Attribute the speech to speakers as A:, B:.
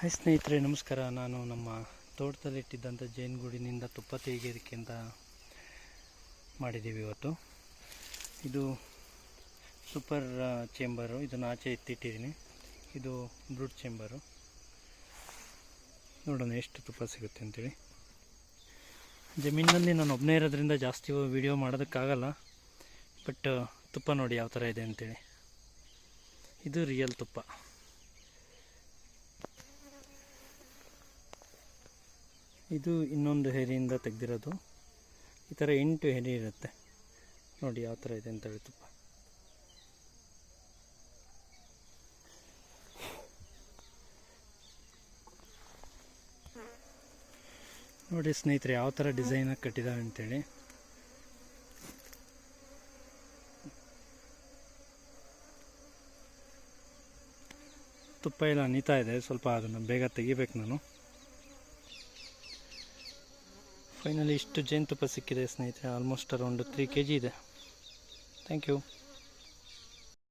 A: Hi ಸ್ನೇಹಿತರೆ, ನಮಸ್ಕಾರ. ನಾನು ನಮ್ಮ ತೋಟದಲ್ಲಿಟ್ಟಿದ್ದಂಥ ಜೇನುಗೂಡಿನಿಂದ ತುಪ್ಪ ತೆಗೆಯೋದಕ್ಕೆ ಅಂತ ಮಾಡಿದ್ದೀವಿ ಇವತ್ತು. ಇದು ಸೂಪರ್ ಚೇಂಬರು. ಇದನ್ನು ಆಚೆ ಎತ್ತಿಟ್ಟಿದ್ದೀನಿ. ಇದು ಬ್ರೂಡ್ ಚೇಂಬರು. ನೋಡೋಣ ಎಷ್ಟು ತುಪ್ಪ ಸಿಗುತ್ತೆ ಅಂತೇಳಿ. ಜಮೀನಿನಲ್ಲಿ ನಾನು ಒಬ್ಬನೇ ಇರೋದ್ರಿಂದ ಜಾಸ್ತಿ ವೀಡಿಯೋ ಮಾಡೋದಕ್ಕಾಗಲ್ಲ. ಬಟ್ ತುಪ್ಪ ನೋಡಿ ಯಾವ ಥರ ಇದೆ ಅಂತೇಳಿ. ಇದು ರಿಯಲ್ ತುಪ್ಪ. ಇದು ಇನ್ನೊಂದು ಹೆರಿಯಿಂದ ತೆಗೆದಿರೋದು. ಈ ಥರ 8 ಹೆರಿ ಇರುತ್ತೆ. ನೋಡಿ ಯಾವ ಥರ ಇದೆ ಅಂತೇಳಿ ತುಪ್ಪ. ನೋಡಿ ಸ್ನೇಹಿತರೆ, ಯಾವ ಥರ ಡಿಸೈನಾಗಿ ಕಟ್ಟಿದ್ದಾವೆ ಅಂತೇಳಿ. ತುಪ್ಪ ಎಲ್ಲ ನೀತಾ ಇದೆ. ಸ್ವಲ್ಪ ಅದನ್ನು ಬೇಗ ತೆಗಿಬೇಕು ನಾನು. ಫೈನಲಿ ಇಷ್ಟು ಜೇನುತುಪ್ಪ ಸಿಕ್ಕಿದೆ ಸ್ನೇಹಿತರೆ. ಆಲ್ಮೋಸ್ಟ್ ಅರೌಂಡ್ 3 kg ಇದೆ. Thank you.